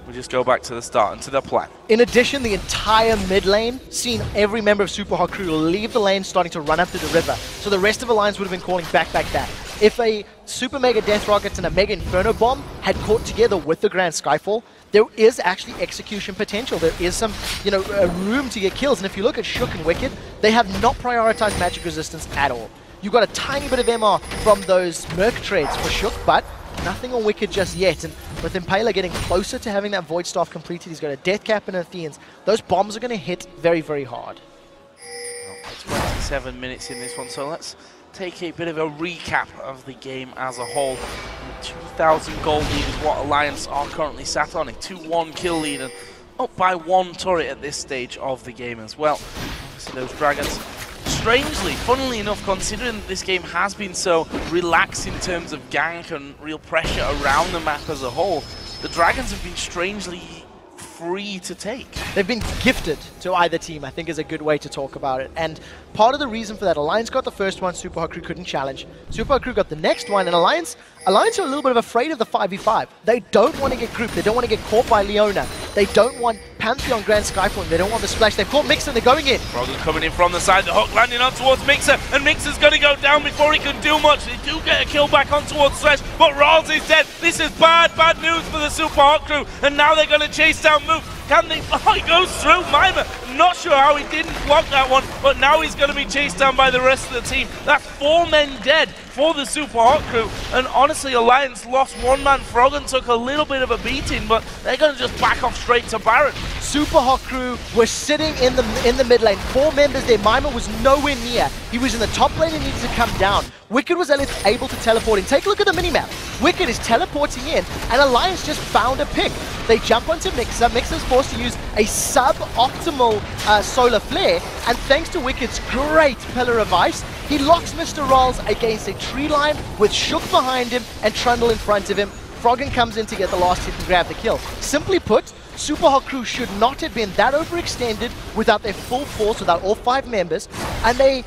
We just go back to the start and to the plan. In addition, the entire mid lane, seen every member of SUPA HOT CREW leave the lane starting to run up to the river. So the rest of Alliance would have been calling back that. If a Super Mega Death Rockets and a Mega Inferno Bomb had caught together with the Grand Skyfall, there is actually execution potential. There is some, room to get kills. And if you look at Shook and Wicked, they have not prioritized magic resistance at all. You've got a tiny bit of MR from those Merc trades for Shook, but nothing on Wicked just yet. And with Impaler getting closer to having that Void Staff completed, he's got a Death Cap and Athenians. Those bombs are going to hit very, very hard. 27 minutes in this one, so let's take a bit of a recap of the game as a whole. 2,000 gold lead is what Alliance are currently sat on, a 2-1 kill lead, and up by 1 turret at this stage of the game as well. Obviously those Dragons, strangely, funnily enough, considering that this game has been so relaxed in terms of gank and real pressure around the map as a whole, the Dragons have been strangely free to take. They've been gifted to either team, I think is a good way to talk about it. And part of the reason for that, Alliance got the first one, SUPA HOT CREW couldn't challenge. SUPA HOT CREW got the next one, and Alliance are a little bit of afraid of the 5v5. They don't want to get grouped, they don't want to get caught by Leona. They don't want Pantheon Grand Skyfall, they don't want the splash. They've caught migxa, they're going in. Froggen coming in from the side, the hook landing on towards migxa, and migxa's going to go down before he can do much. They do get a kill back on towards Thresh, but MrRalleZ is dead. This is bad news for the SUPA HOT CREW, and now they're going to chase down Moopz. Can they? Oh, he goes through. Mimer, not sure how he didn't block that one, but now he's going to be chased down by the rest of the team. That's 4 men dead for the SUPA HOT CREW, and honestly, Alliance lost 1 man. Froggen took a little bit of a beating, but they're going to just back off straight to Baron. SUPA HOT CREW were sitting in the mid lane. 4 members there. Mimer was nowhere near. He was in the top lane and needed to come down. Wickd was able to teleport in. Take a look at the minimap. Wickd is teleporting in, and Alliance just found a pick. They jump onto migxa. migxa's forced to use a sub-optimal solar flare, and thanks to Wicked's great Pillar of Ice, he locks MrRalleZ against a tree line with Shook behind him and Trundle in front of him. Froggen comes in to get the last hit and grab the kill. Simply put, SUPA HOT CREW should not have been that overextended without their full force, without all 5 members, and they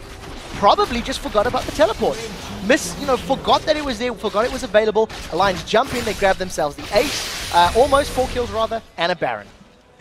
probably just forgot about the teleport. Forgot that it was there, forgot it was available. Alliance jump in, they grab themselves the ace, almost 4 kills rather, and a Baron.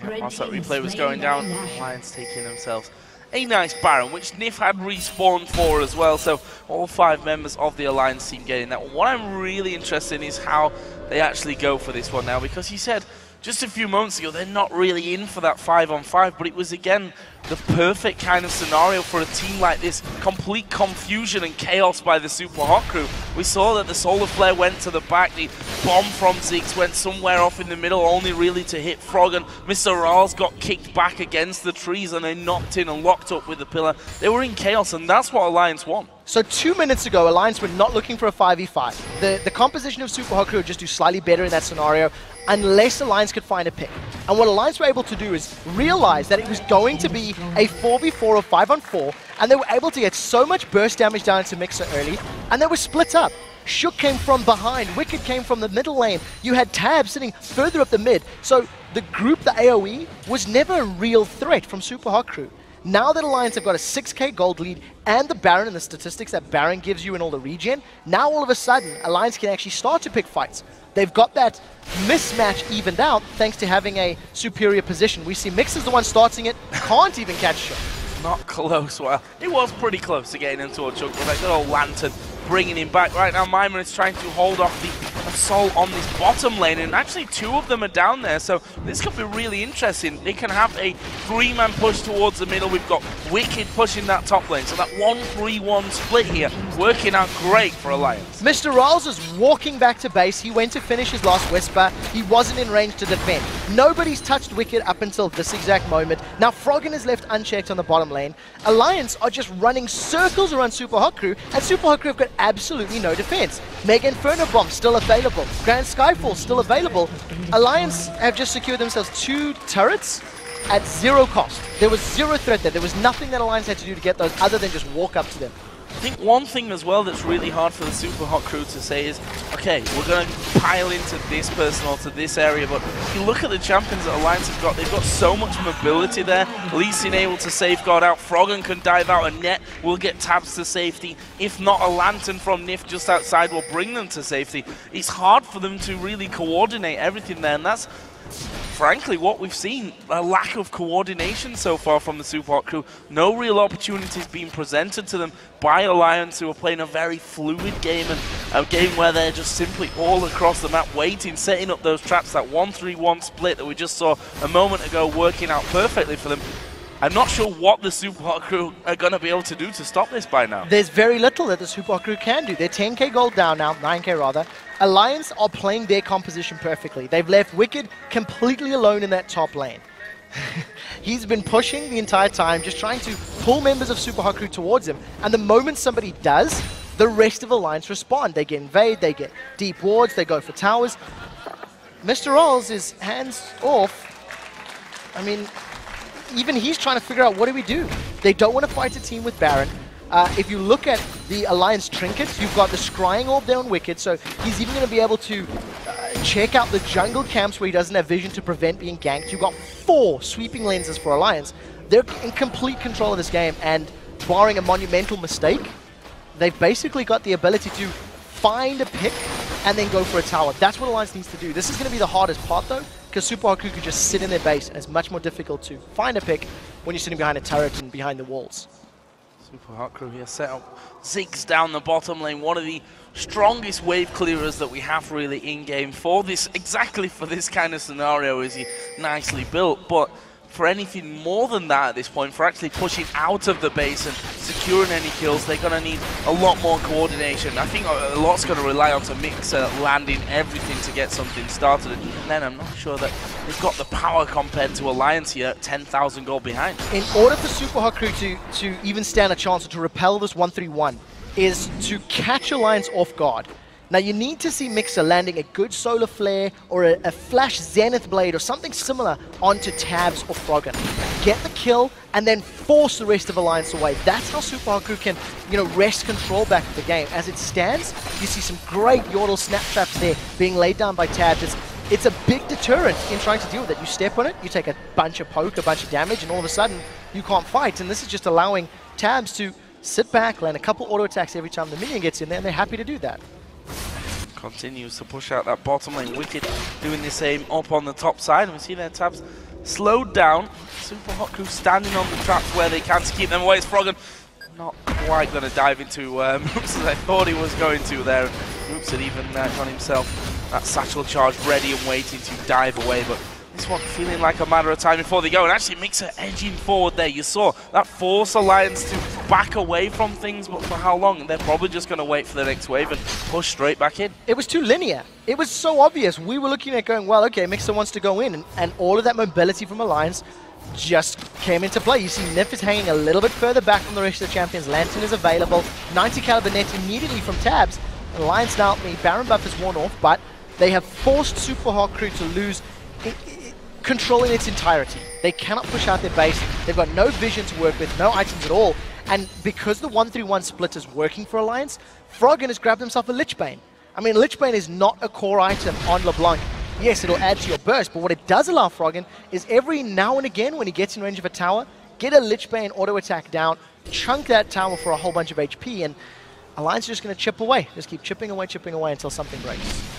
Yeah, once that replay was going down, Alliance taking themselves a nice Baron, which Nyph had respawned for as well, so all 5 members of the Alliance team getting that. What I'm really interested in is how they actually go for this one now, because he said just a few moments ago they're not really in for that 5-on-5, but it was again the perfect kind of scenario for a team like this. Complete confusion and chaos by the SUPA HOT CREW. We saw that the solar flare went to the back, the bomb from Ziggs went somewhere off in the middle, only really to hit Froggen. MrRalleZ got kicked back against the trees and they knocked in and locked up with the pillar. They were in chaos, and that's what Alliance want. So 2 minutes ago, Alliance were not looking for a 5v5. The composition of SUPA HOT CREW would just do slightly better in that scenario, unless Alliance could find a pick. And what Alliance were able to do is realize that it was going to be a 4v4 or 5-on-4, and they were able to get so much burst damage down into migxa early, and they were split up. Shook came from behind, Wickd came from the middle lane, you had Tabzz sitting further up the mid, so the group, the AoE, was never a real threat from SUPA HOT CREW. Now that Alliance have got a 6k gold lead and the Baron and the statistics that Baron gives you in all the regen, now all of a sudden Alliance can actually start to pick fights. They've got that mismatch evened out thanks to having a superior position. We see migxa's the one starting it, can't even catch Shook. Not close. Well, it was pretty close to getting into a Shook with that good old lantern bringing him back. Right now Mimer is trying to hold off the assault on this bottom lane, and actually 2 of them are down there, so this could be really interesting. They can have a 3-man push towards the middle. We've got Wickd pushing that top lane, so that 1-3-1 split here working out great for Alliance. MrRalleZ is walking back to base. He went to finish his last Whisper. He wasn't in range to defend. Nobody's touched Wickd up until this exact moment. Now Froggen is left unchecked on the bottom lane. Alliance are just running circles around SUPA HOT CREW, and SUPA HOT CREW have got absolutely no defense. Mega Inferno Bomb still available. Grand Skyfall still available. Alliance have just secured themselves 2 turrets at 0 cost. There was 0 threat there. There was nothing that Alliance had to do to get those other than just walk up to them. I think one thing as well that's really hard for the SUPA HOT CREW to say is, okay, we're going to pile into this person or to this area, but if you look at the champions that Alliance have got, they've got so much mobility there. Lee Sin able to safeguard out, Froggen can dive out, a net will get Tabzz to safety. If not, a lantern from Nyph just outside will bring them to safety. It's hard for them to really coordinate everything there, and that's frankly what we've seen, a lack of coordination so far from the SUPA HOT CREW. No real opportunities being presented to them by Alliance, who are playing a very fluid game, and a game where they're just simply all across the map waiting, setting up those traps. That 1-3-1 split that we just saw a moment ago working out perfectly for them. I'm not sure what the SUPA HOT CREW are going to be able to do to stop this by now. There's very little that the SUPA HOT CREW can do. They're 10k gold down now, 9k rather. Alliance are playing their composition perfectly. They've left Wickd completely alone in that top lane. He's been pushing the entire time, just trying to pull members of SUPA HOT CREW towards him. And the moment somebody does, the rest of Alliance respond. They get invade, they get deep wards, they go for towers. MrRalleZ is hands off. I mean, even he's trying to figure out, what do we do? They don't want to fight a team with Baron. If you look at the Alliance trinkets, you've got the Scrying Orb there on Wickd, so he's even going to be able to check out the jungle camps where he doesn't have vision to prevent being ganked. You've got 4 sweeping lenses for Alliance. They're in complete control of this game, and barring a monumental mistake, they've basically got the ability to find a pick and then go for a tower. That's what Alliance needs to do. This is going to be the hardest part, though, because SUPA HOT CREW could just sit in their base, and it's much more difficult to find a pick when you're sitting behind a turret and behind the walls. SUPA HOT CREW here set up Ziggs down the bottom lane, one of the strongest wave clearers that we have really in-game for this, exactly for this kind of scenario. Is he nicely built, but for anything more than that at this point, for actually pushing out of the base and securing any kills, they're going to need a lot more coordination. I think a lot's going to rely on migxa landing everything to get something started, and even then I'm not sure that they've got the power compared to Alliance here, 10,000 gold behind. In order for SUPA HOT CREW to even stand a chance or to repel this 1-3-1 is to catch Alliance off guard. Now you need to see migxa landing a good solar flare or a flash zenith blade or something similar onto Tabzz or Froggen. Get the kill and then force the rest of Alliance away. That's how SUPA HOT CREW can, wrest control back of the game. As it stands, you see some great Yordle snap traps there being laid down by Tabzz. It's a big deterrent in trying to deal with it. You step on it, you take a bunch of poke, a bunch of damage, and all of a sudden you can't fight. And this is just allowing Tabzz to sit back, land a couple auto attacks every time the minion gets in there, and they're happy to do that. Continues to push out that bottom lane. Wickd doing the same up on the top side. And we see there Tabzz slowed down. SUPA HOT CREW standing on the traps where they can to keep them away. It's Froggen not quite going to dive into Moopz as I thought he was going to there. Moopz had even got himself that satchel charge ready and waiting to dive away. But this one feeling like a matter of time before they go. And actually migxa edging forward there. You saw that force Alliance to back away from things, but for how long? They're probably just going to wait for the next wave and push straight back in. It was too linear. It was so obvious. We were looking at going, well, okay, migxa wants to go in, and all of that mobility from Alliance just came into play. You see Nyph is hanging a little bit further back from the rest of the champions. Lantern is available. 90 caliber net immediately from Tabzz. Alliance now, the Baron buff is worn off, but they have forced SUPA HOT CREW to lose control in its entirety. They cannot push out their base. They've got no vision to work with, no items at all. And because the 1-3-1 split is working for Alliance, Froggen has grabbed himself a Lichbane. I mean, Lichbane is not a core item on LeBlanc. Yes, it'll add to your burst, but what it does allow Froggen is every now and again when he gets in range of a tower, get a Lichbane auto attack down, chunk that tower for a whole bunch of HP, and Alliance is just going to chip away. Just keep chipping away until something breaks.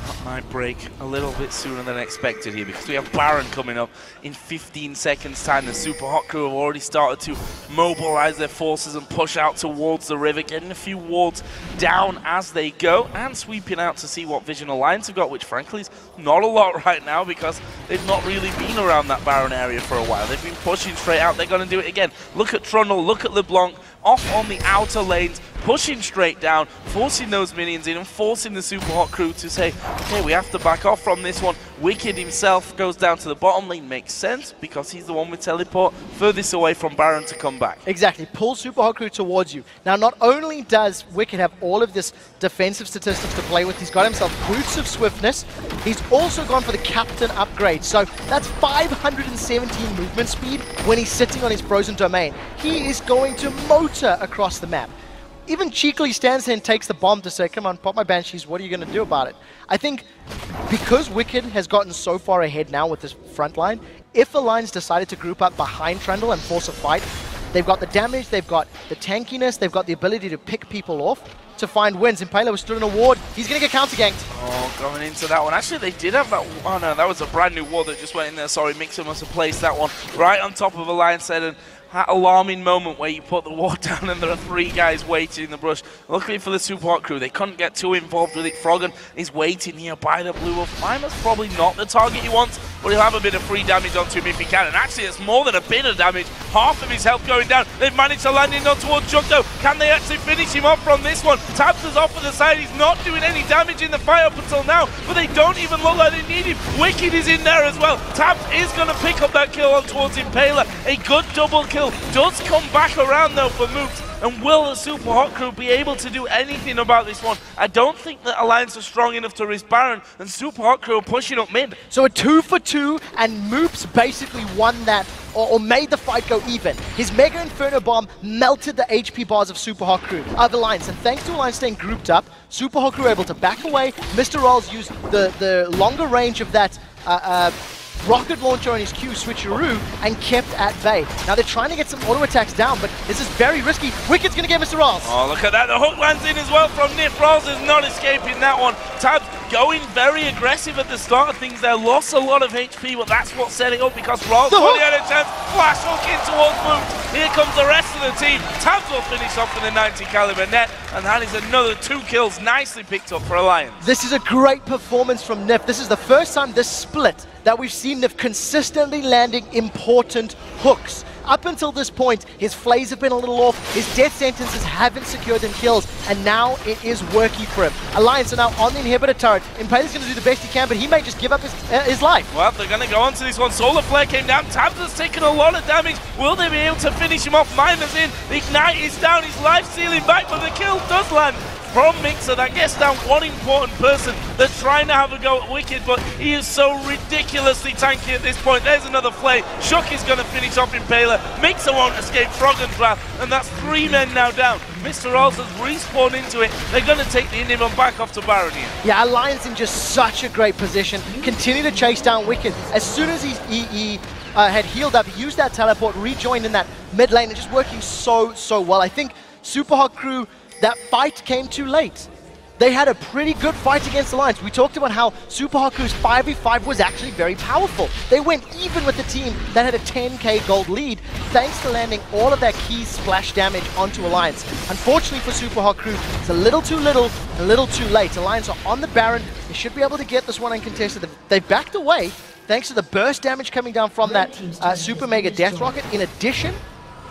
That might break a little bit sooner than expected here because we have Baron coming up in 15 seconds time. The SUPA HOT CREW have already started to mobilize their forces and push out towards the river, getting a few wards down as they go and sweeping out to see what vision Alliance have got, which frankly is not a lot right now because they've not really been around that Baron area for a while. They've been pushing straight out. They're going to do it again. Look at Trundle, look at LeBlanc off on the outer lanes, pushing straight down, forcing those minions in and forcing the SUPA HOT CREW to say, okay, we have to back off from this one. Wickd himself goes down to the bottom lane. Makes sense because he's the one with teleport furthest away from Baron to come back. Exactly. Pull SUPA HOT CREW towards you. Now, not only does Wickd have all of this defensive statistics to play with, he's got himself Boots of Swiftness. He's also gone for the Captain upgrade. So that's 517 movement speed when he's sitting on his frozen domain. He is going to motor across the map. Even cheekily stands there and takes the bomb to say, come on, pop my Banshees, what are you going to do about it? I think because Wickd has gotten so far ahead now with this front line, if Alliance decided to group up behind Trundle and force a fight, they've got the damage, they've got the tankiness, they've got the ability to pick people off to find wins. Impaler was stood in a ward. He's going to get counter-ganked. Oh, going into that one. Actually, they did have that. Oh, no, that was a brand new ward that just went in there. Sorry, migxa must have placed that one right on top of Alliance head. And that alarming moment where you put the ward down and there are 3 guys waiting in the brush. Luckily for the SUPA HOT CREW, they couldn't get too involved with it. Froggen is waiting here by the blue wolf. Mimer's probably not the target he wants, but he'll have a bit of free damage onto him if he can. And actually, it's more than a bit of damage. Half of his health going down. They've managed to land in on towards Junto. Can they actually finish him off from this one? Tabzz is off to the side. He's not doing any damage in the fight up until now, but they don't even look like they need him. Wickd is in there as well. Tabzz is going to pick up that kill on towards Impaler. A good double kill does come back around though for Moopz. And will the SUPA HOT CREW be able to do anything about this one? I don't think that Alliance are strong enough to risk Baron, and SUPA HOT CREW are pushing up mid. So a 2-for-2, and Moopz basically won that, or made the fight go even. His Mega Inferno Bomb melted the HP bars of SUPA HOT CREW, of Alliance, and thanks to Alliance staying grouped up, SUPA HOT CREW were able to back away. MrRalleZ used the longer range of that rocket launcher on his Q switcheroo and kept at bay. Now they're trying to get some auto attacks down, but this is very risky. Wickd's going to get MrRalleZ. Oh, look at that. The hook lands in as well from Nyph. MrRalleZ is not escaping that one. Tabzz going very aggressive at the start of things there. Lost a lot of HP, but that's what's setting up because MrRalleZ only had a chance. Flash hook in towards Moopz. Here comes the rest rest of the team. Tabzz will finish off with a 90 caliber net, and that is another 2 kills nicely picked up for Alliance. This is a great performance from Nyph. This is the first time this split that we've seen Nyph consistently landing important hooks. Up until this point, his flays have been a little off, his death sentences haven't secured them kills, and now it is working for him. Alliance are now on the inhibitor turret. Impaler's going to do the best he can, but he may just give up his life. Well, they're going to go on to this one. Solar Flare came down. Tabzz has taken a lot of damage. Will they be able to finish him off? Mimer's in. The Ignite is down. His life stealing back, but the kill does land from migxa. That gets down one important person. They're trying to have a go at Wickd, but he is so ridiculously tanky at this point. There's another flay. Shook is going to finish off Impaler. migxa won't escape Froggen's wrath, and that's 3 men now down. MrRalleZ has respawned into it. They're going to take the Inhib back off to Baron here. Yeah, Alliance in just such a great position. Continue to chase down Wickd. As soon as he had healed up, he used that teleport, rejoined in that mid lane, and just working so well. I think SUPA HOT CREW, that fight came too late. They had a pretty good fight against Alliance. We talked about how SUPA HOT CREW's 5v5 was actually very powerful. They went even with the team that had a 10k gold lead, thanks to landing all of their key splash damage onto Alliance. Unfortunately for SUPA HOT CREW, it's a little too little, a little too late. Alliance are on the Baron. They should be able to get this one uncontested. They've backed away thanks to the burst damage coming down from that Super Mega Death Rocket. In addition,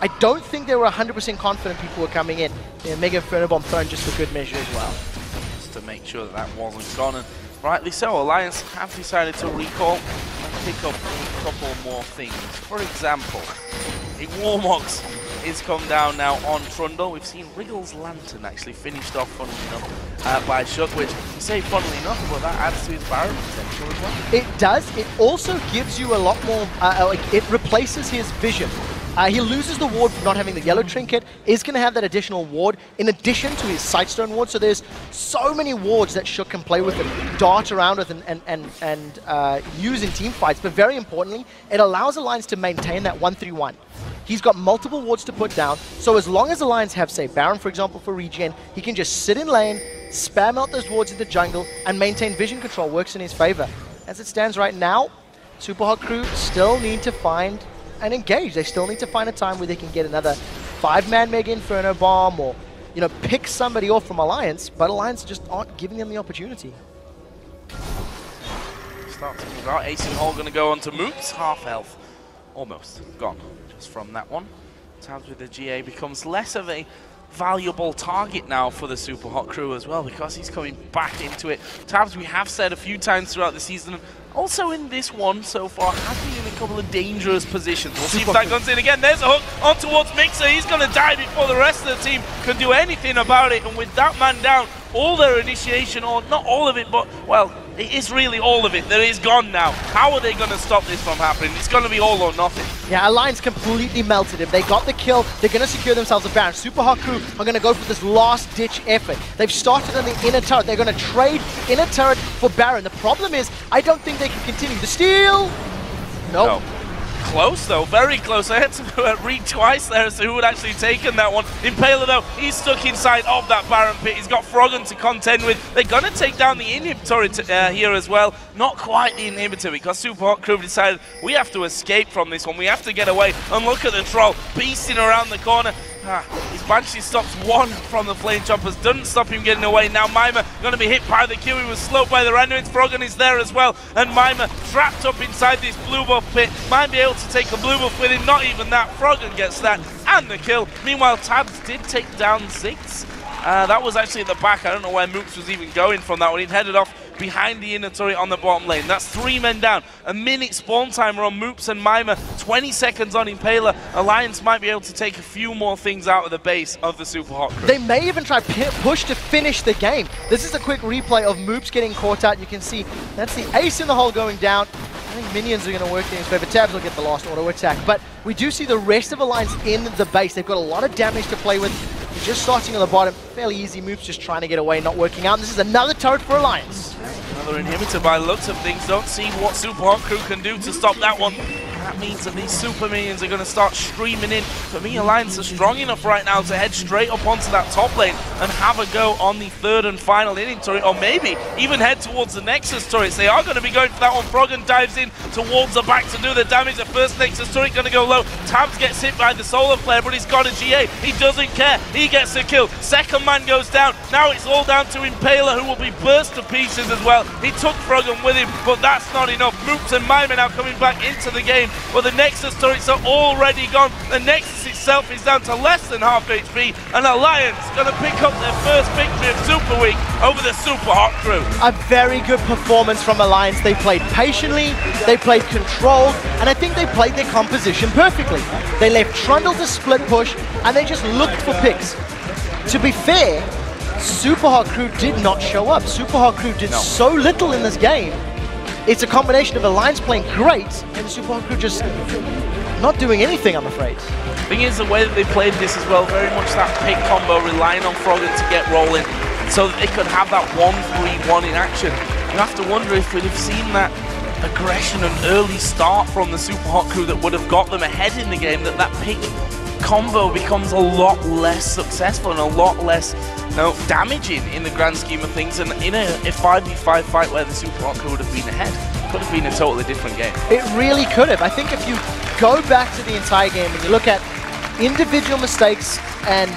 I don't think they were 100% confident people were coming in. Yeah, Mega Inferno Bomb thrown just for good measure as well. Just to make sure that that wasn't gone, and rightly so. Alliance have decided to recall and pick up a couple more things. For example, a Warmox is come down now on Trundle. We've seen Wriggle's Lantern actually finished off, funnily enough, by Shook, which you say funnily enough, but that adds to his Baron potential as well. It does. It also gives you a lot more, it replaces his vision. He loses the ward for not having the yellow trinket, is going to have that additional ward in addition to his Sightstone ward, so there's so many wards that Shook can play with and dart around with and use in team fights, but very importantly, it allows Alliance to maintain that 1-3-1. He's got multiple wards to put down, so as long as Alliance have, say, Baron, for example, for regen, he can just sit in lane, spam out those wards into jungle, and maintain vision control. Works in his favor. As it stands right now, SUPA HOT CREW still need to find and engage. They still need to find a time where they can get another 5-man Mega Inferno Bomb or, you know, pick somebody off from Alliance, but Alliance just aren't giving them the opportunity. Start to move out. AC Hall going to go on to Moopz. Half health. Almost gone just from that one. Tabzz with the GA becomes less of a valuable target now for the SUPA HOT CREW as well, because he's coming back into it. Tabzz, we have said a few times throughout the season, also in this one so far, has been in a couple of dangerous positions. We'll see if that comes in again. There's a hook on towards migxa. He's going to die before the rest of the team can do anything about it. And with that man down, all their initiation, or not all of it, but, well, it is really all of it. That is gone now. How are they going to stop this from happening? It's going to be all or nothing. Yeah, Alliance completely melted him. They got the kill. They're going to secure themselves a Baron. SUPA HOT CREW are going to go for this last-ditch effort. They've started on the inner turret. They're going to trade inner turret for Baron. The problem is, I don't think they can continue. The steal? Nope. No. Close though, very close. I had to read twice there as to who had actually taken that one. Impaler though, he's stuck inside of that Baron pit. He's got Froggen to contend with. They're going to take down the Inhib turret here as well. Not quite the inhibitor, because SUPA HOT CREW decided we have to escape from this one. We have to get away. And look at the troll beasting around the corner. His Banshee stops one from the Flame Choppers, doesn't stop him getting away. Now Mimer going to be hit by the Q. He was slowed by the randoms. Froggen is there as well, and Mimer trapped up inside this blue buff pit. Might be able to take a blue buff with him, not even that. Froggen gets that and the kill. Meanwhile, Tabzz did take down Ziggs. That was actually at the back. I don't know where Moopz was even going from that one. He'd headed off behind the inner turret on the bottom lane. That's 3 men down. A minute spawn timer on Moopz and Mimer. 20 seconds on Impaler. Alliance might be able to take a few more things out of the base of the SUPA HOT CREW. They may even try push to finish the game. This is a quick replay of Moopz getting caught out. You can see that's the ace in the hole going down. I think minions are going to work in his favor. Tabzz will get the last auto attack. But we do see the rest of Alliance in the base. They've got a lot of damage to play with. They're just starting on the bottom. Fairly easy. Moopz just trying to get away, not working out. And this is another turret for Alliance. Another inhibitor by the looks of things. Don't see what SUPA HOT CREW can do to stop that one. that means that these super minions are going to start streaming in. For me, Alliance are strong enough right now to head straight up onto that top lane and have a go on the third and final inning turret, or maybe even head towards the Nexus turrets. They are going to be going for that one. Froggen dives in towards the back to do the damage. The first Nexus turret going to go low. Tabzz gets hit by the solo player, but he's got a GA. He doesn't care. He gets the kill. Second man goes down. Now it's all down to Impaler, who will be burst to pieces as well. He took Froggen with him, but that's not enough. Moopz and Mimer now coming back into the game, but the Nexus turrets are already gone. The Nexus itself is down to less than half HP, and Alliance going to pick up their first victory of Super Week over the Super Hot Crew. A very good performance from Alliance. They played patiently, they played controlled, and I think they played their composition perfectly. They left Trundle to split push, and they just looked for picks. To be fair, Super Hot Crew did not show up. Super Hot Crew did so little in this game. It's a combination of Alliance playing great and Super Hot Crew just not doing anything, I'm afraid. The thing is, the way that they played this as well, very much that pick combo, relying on Froggen to get rolling so that they could have that 1-3-1 in action. You have to wonder if we'd have seen that aggression and early start from the Super Hot Crew that would have got them ahead in the game, that pick combo becomes a lot less successful and a lot less damaging in the grand scheme of things, and in a 5v5 fight where the Super Hot Crew would have been ahead, could have been a totally different game. It really could have. I think if you go back to the entire game and you look at individual mistakes, and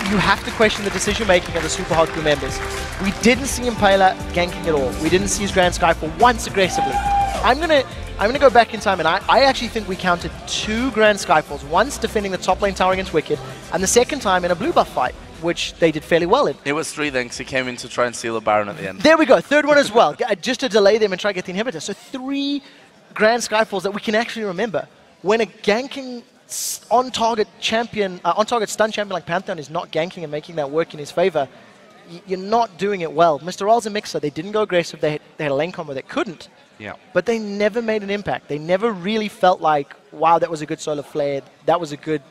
you have to question the decision making of the Super Hot Crew members. We didn't see Impaler ganking at all. We didn't see his Grand Skyfall once aggressively. I'm gonna go back in time, and I actually think we counted 2 Grand Skyfalls. Once defending the top lane tower against Wickd, and the second time in a blue buff fight, which they did fairly well in. It was 3 then, because he came in to try and steal a Baron at the end. There we go, third one as well, just to delay them and try to get the inhibitor. So 3 Grand Skyfalls that we can actually remember. When a ganking on-target champion, on-target stun champion like Pantheon is not ganking and making that work in his favor, you're not doing it well. MrRalleZ and migxa, they didn't go aggressive, they had a lane combo that couldn't. Yeah. But they never made an impact. They never really felt like, wow, that was a good solar flare, that was a good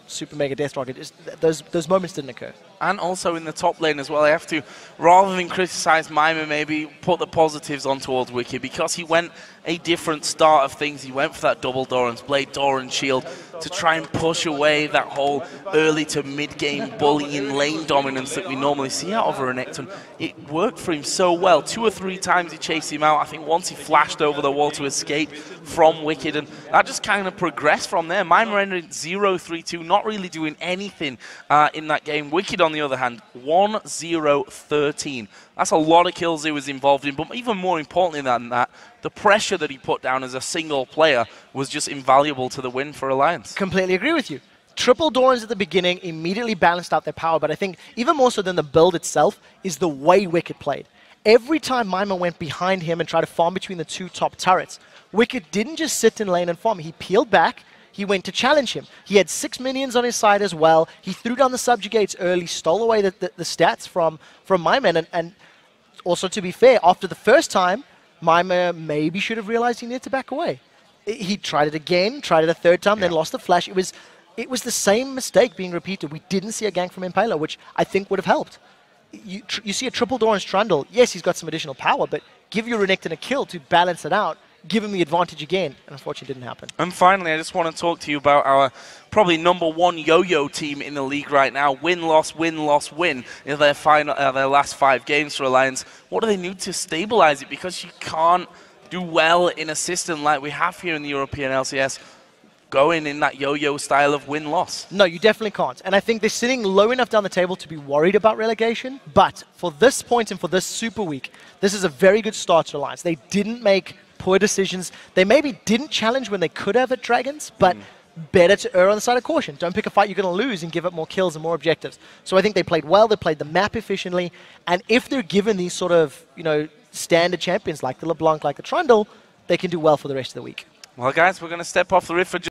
super mega death rocket. Those moments didn't occur. And also in the top lane as well, I have to, rather than criticize Mimer, maybe put the positives on towards Wickd, because he went a different start of things. He went for that double Doran's Blade, Doran Shield, to try and push away that whole early to mid-game bullying lane dominance that we normally see out of Renekton. It worked for him so well. 2 or 3 times he chased him out. I think once he flashed over the wall to escape from Wickd, and that just kind of progressed from there. Mimer ended 0-3-2, not really doing anything in that game. Wickd, on the other hand, 1-0-13. That's a lot of kills he was involved in, but even more importantly than that, the pressure that he put down as a single player was just invaluable to the win for Alliance. Completely agree with you. Triple Dorans at the beginning immediately balanced out their power, but I think even more so than the build itself is the way Wickd played. Every time Mimer went behind him and tried to farm between the 2 top turrets, Wickd didn't just sit in lane and farm. He peeled back. He went to challenge him. He had 6 minions on his side as well. He threw down the subjugates early, stole away the stats from Mimer. And also, to be fair, after the first time, Mimer maybe should have realized he needed to back away. He tried it again, tried it a 3rd time, then lost the flash. It was the same mistake being repeated. We didn't see a gank from Impaler, which I think would have helped. You see a triple Doran's Trundle. Yes, he's got some additional power, but give your Renekton a kill to balance it out. Give him the advantage again, and unfortunately it didn't happen. And finally, I just want to talk to you about our probably #1 yo-yo team in the league right now. Win, loss, win, loss, win in their last 5 games for Alliance. What do they need to stabilize it? Because you can't do well in a system like we have here in the European LCS, going in that yo-yo style of win-loss. No, you definitely can't. And I think they're sitting low enough down the table to be worried about relegation. But for this point and for this Super Week, this is a very good start to Alliance. They didn't make poor decisions. They maybe didn't challenge when they could have at Dragons, but better to err on the side of caution. Don't pick a fight you're going to lose and give up more kills and more objectives. So I think they played well. They played the map efficiently. And if they're given these sort of, standard champions like the LeBlanc, like the Trundle, they can do well for the rest of the week. Well, guys, we're going to step off the riff for just